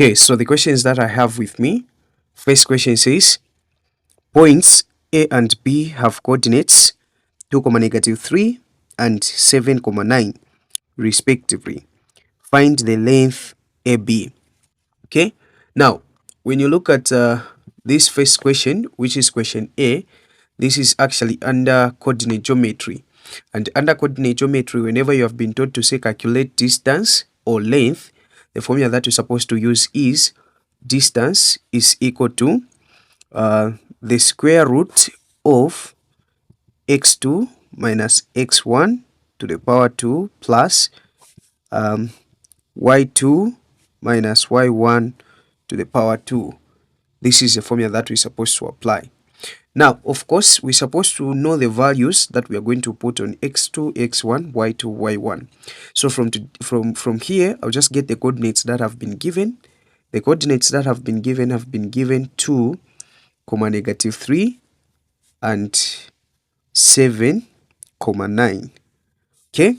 Okay, so the questions that I have with me, first question says, points A and B have coordinates 2, negative 3 and 7, 9 respectively. Find the length AB. Okay, now when you look at this first question, which is question A, this is actually under coordinate geometry. And under coordinate geometry, whenever you have been taught to say calculate distance or length, the formula that you're supposed to use is distance is equal to the square root of x2 minus x1 to the power 2 plus y2 minus y1 to the power 2. This is the formula that we're supposed to apply. Now, of course, we're supposed to know the values that we are going to put on x2, x1, y2, y1. So from here, I'll just get the coordinates that have been given. The coordinates that have been given 2, negative 3 and 7, 9. Okay?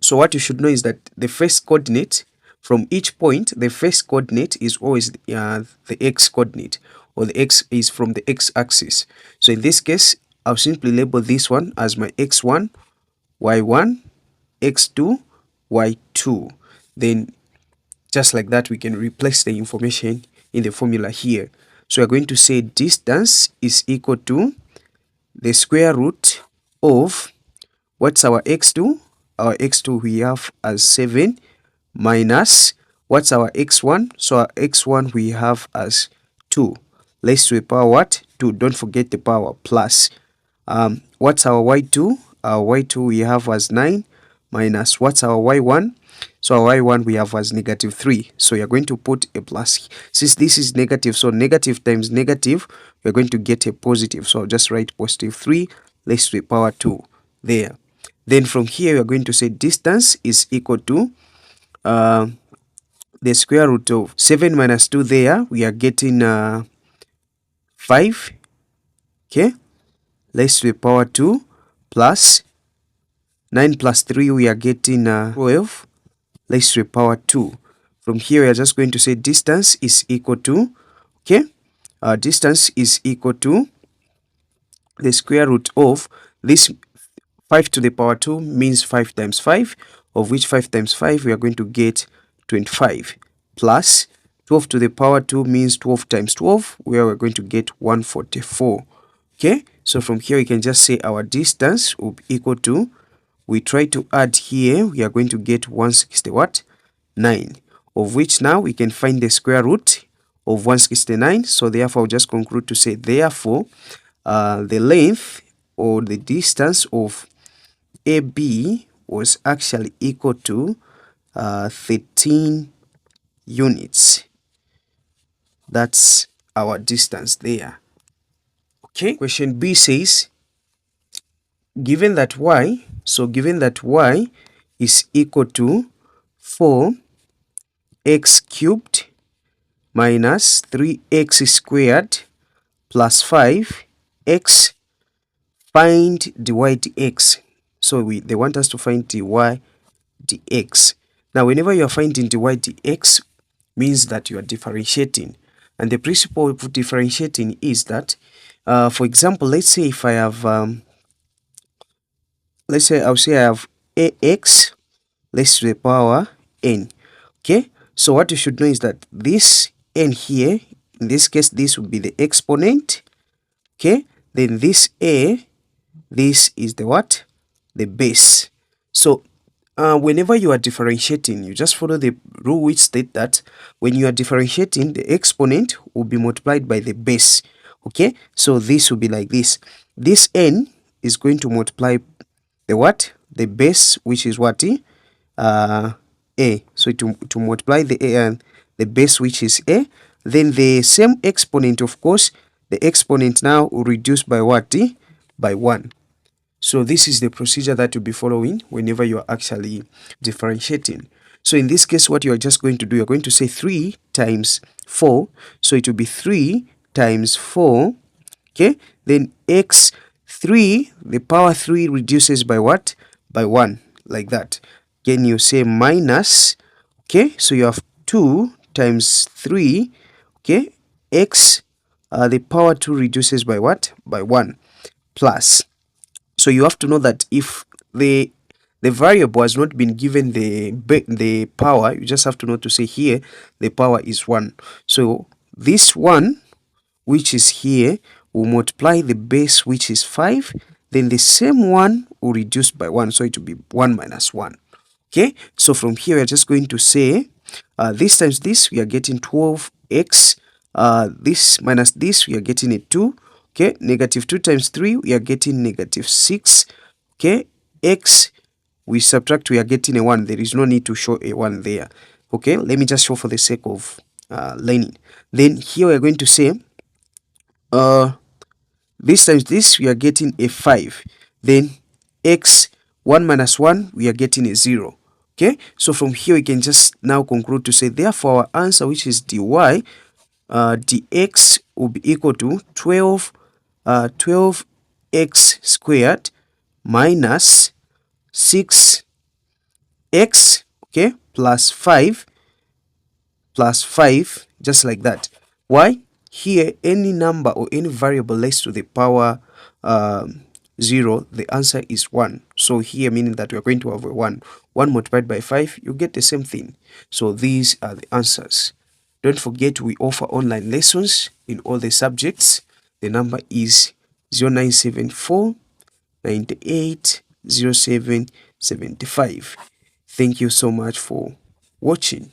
So what you should know is that the first coordinate from each point, the first coordinate is always the x coordinate, or the x is from the x-axis. So in this case, I'll simply label this one as my x1, y1, x2, y2. Then just like that, we can replace the information in the formula here. So we're going to say distance is equal to the square root of, what's our x2? Our x2 we have as 7 minus, what's our x1? So our x1 we have as 2. Let's to the power what? 2. Don't forget the power plus. What's our y2? Our y2 we have as 9 minus, what's our y1? So our y1 we have as negative 3. So you're going to put a plus. Since this is negative, so negative times negative, we're going to get a positive. So I'll just write positive 3 raised to the power 2 there. Then from here, we're going to say distance is equal to the square root of 7 minus 2 there. We are getting 5. Okay. Raised to the power 2 plus 9 plus 3, we are getting 12 raised to the power 2. From here, we are just going to say distance is equal to, okay, distance is equal to the square root of this 5 to the power 2 means 5 times 5, of which 5 times 5 we are going to get 25, plus 12 to the power 2 means 12 times 12, where we're going to get 144. Okay, so from here we can just say our distance will be equal to, we try to add here, we are going to get 160 what? 9, of which now we can find the square root of 169. So therefore I'll just conclude to say therefore the length or the distance of AB was actually equal to 13 units. That's our distance there. Okay, question B says, given that y, so given that y is equal to 4x cubed minus 3x squared plus 5x, find dy dx. So they want us to find dy dx. Now, whenever you are finding dy dx, means that you are differentiating. And the principle of differentiating is that, for example, let's say if I have, let's say I'll say I have ax raised to the power n. Okay, so what you should know is that this n here, in this case, this would be the exponent. Okay, then this a, this is the what? The base. So whenever you are differentiating, you just follow the rule which state that when you are differentiating, the exponent will be multiplied by the base. Okay, so this will be like this. This n is going to multiply the what? The base, which is what? A. So to multiply the a and the base, which is a, then the same exponent, of course, the exponent now will reduce by what? By 1. So this is the procedure that you'll be following whenever you are actually differentiating. So in this case, what you are just going to do, you're going to say 3 times 4. So it will be 3 times 4. Okay, then x 3, the power 3 reduces by what? By 1, like that. Then you say minus, okay, so you have 2 times 3, okay, x the power 2 reduces by what? By 1 plus. So you have to know that if the variable has not been given the power, you just have to know to say here the power is 1. So this 1 which is here will multiply the base which is 5, then the same one will reduce by 1, so it will be 1 minus 1. Okay, so from here we are just going to say this times this, we are getting 12x, this minus this, we are getting a 2. Okay, negative 2 times 3, we are getting negative 6. Okay, x, we subtract, we are getting a 1. There is no need to show a 1 there. Okay, let me just show for the sake of learning. Then here we are going to say this times this, we are getting a 5. Then x, 1 minus 1, we are getting a 0. Okay, so from here we can just now conclude to say, therefore our answer, which is dy, dx will be equal to 12x squared minus 6x, okay, plus 5, just like that. Why? Here, any number or any variable raised to the power 0, the answer is 1. So here, meaning that we are going to have a 1. 1 multiplied by 5, you get the same thing. So these are the answers. Don't forget, we offer online lessons in all the subjects. The number is 0974 98 07 75. Thank you so much for watching.